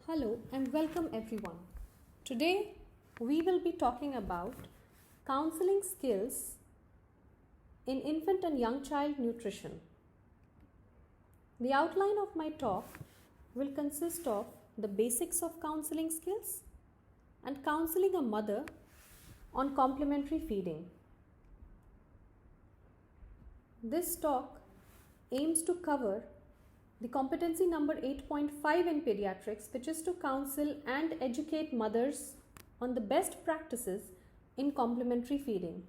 Hello and welcome everyone. Today we will be talking about counseling skills in infant and young child nutrition. The outline of my talk will consist of the basics of counseling skills and counseling a mother on complementary feeding. This talk aims to cover the competency number 8.5 in pediatrics, which is to counsel and educate mothers on the best practices in complementary feeding.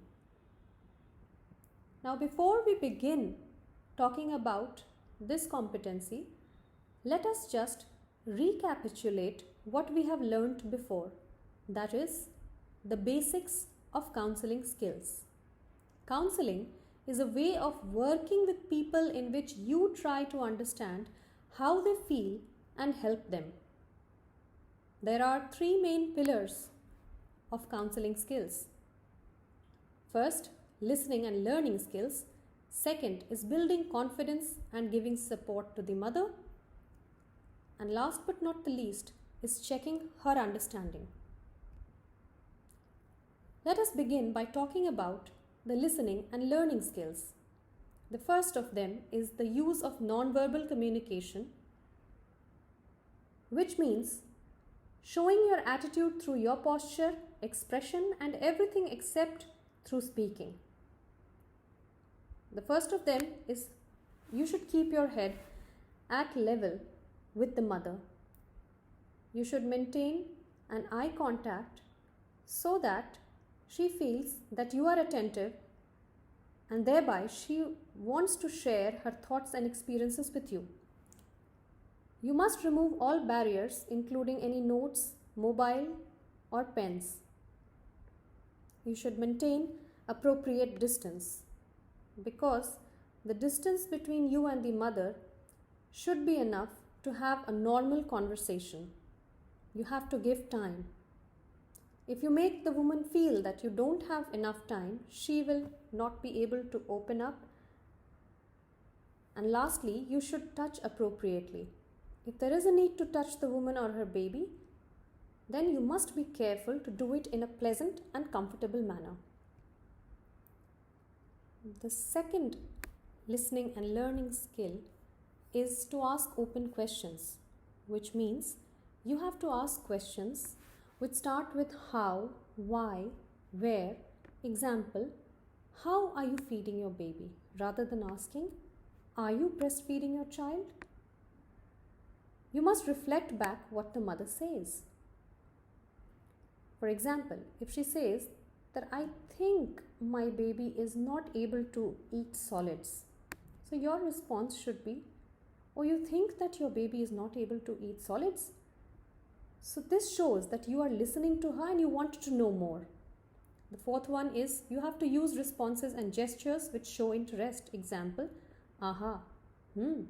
Now, before we begin talking about this competency, let us just recapitulate what we have learned before, that is, the basics of counseling skills. Counseling is a way of working with people in which you try to understand how they feel and help them. There are three main pillars of counseling skills. First, listening and learning skills. Second is building confidence and giving support to the mother. And last but not the least is checking her understanding. Let us begin by talking about the listening and learning skills. The first of them is the use of non-verbal communication, which means showing your attitude through your posture, expression, and everything except through speaking. The first of them is you should keep your head at level with the mother. You should maintain an eye contact so that she feels that you are attentive and thereby she wants to share her thoughts and experiences with you. You must remove all barriers, including any notes, mobile or pens. You should maintain appropriate distance because the distance between you and the mother should be enough to have a normal conversation. You have to give time. If you make the woman feel that you don't have enough time, she will not be able to open up. And lastly, you should touch appropriately. If there is a need to touch the woman or her baby, then you must be careful to do it in a pleasant and comfortable manner. The second listening and learning skill is to ask open questions, which means you have to ask questions which start with how, why, where. Example, how are you feeding your baby? Rather than asking, are you breastfeeding your child? You must reflect back what the mother says. For example, if she says that I think my baby is not able to eat solids, so your response should be, oh, you think that your baby is not able to eat solids? So this shows that you are listening to her and you want to know more. The fourth one is you have to use responses and gestures which show interest. Example, aha, The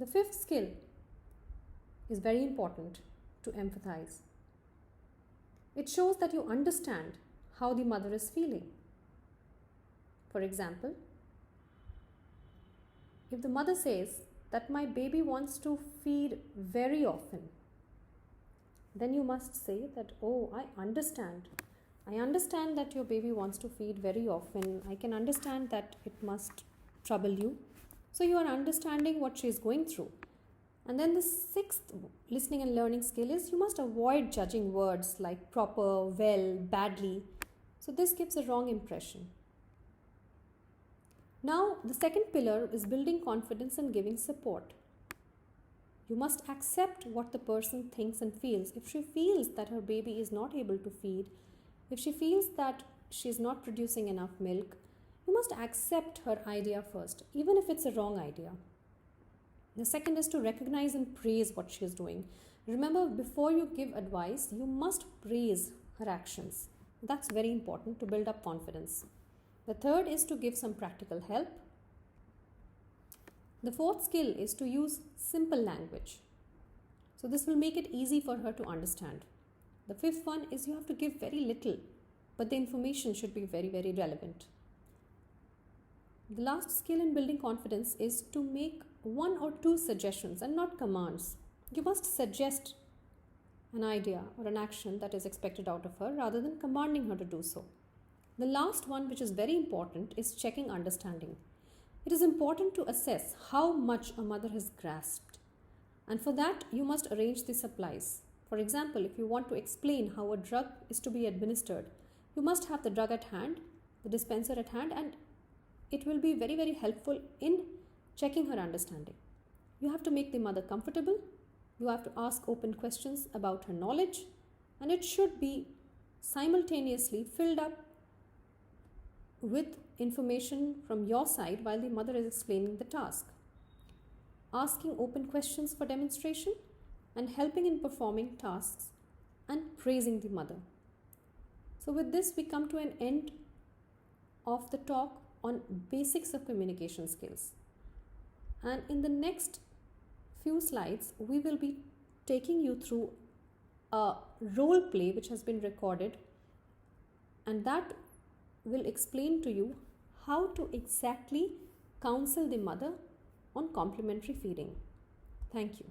fifth skill is very important to empathize. It shows that you understand how the mother is feeling. For example, if the mother says that my baby wants to feed very often, then you must say that, oh, I understand. I understand that your baby wants to feed very often. I can understand that it must trouble you. So you are understanding what she is going through. And then the sixth listening and learning skill is you must avoid judging words like proper, well, badly. So this gives a wrong impression. Now, the second pillar is building confidence and giving support. You must accept what the person thinks and feels. If she feels that her baby is not able to feed, if she feels that she is not producing enough milk, you must accept her idea first, even if it's a wrong idea. The second is to recognize and praise what she is doing. Remember, before you give advice, you must praise her actions. That's very important to build up confidence. The third is to give some practical help. The fourth skill is to use simple language. So this will make it easy for her to understand. The fifth one is you have to give very little, but the information should be very, very relevant. The last skill in building confidence is to make one or two suggestions and not commands. You must suggest an idea or an action that is expected out of her rather than commanding her to do so. The last one, which is very important, is checking understanding. It is important to assess how much a mother has grasped, and for that you must arrange the supplies. For example, if you want to explain how a drug is to be administered, you must have the drug at hand, the dispenser at hand, and it will be very, very helpful in checking her understanding. You have to make the mother comfortable. You have to ask open questions about her knowledge, and it should be simultaneously filled up with information from your side while the mother is explaining the task. Asking open questions for demonstration and helping in performing tasks and praising the mother. So with this, we come to an end of the talk on basics of communication skills. And in the next few slides, we will be taking you through a role play which has been recorded, and that will explain to you how to exactly counsel the mother on complementary feeding. Thank you.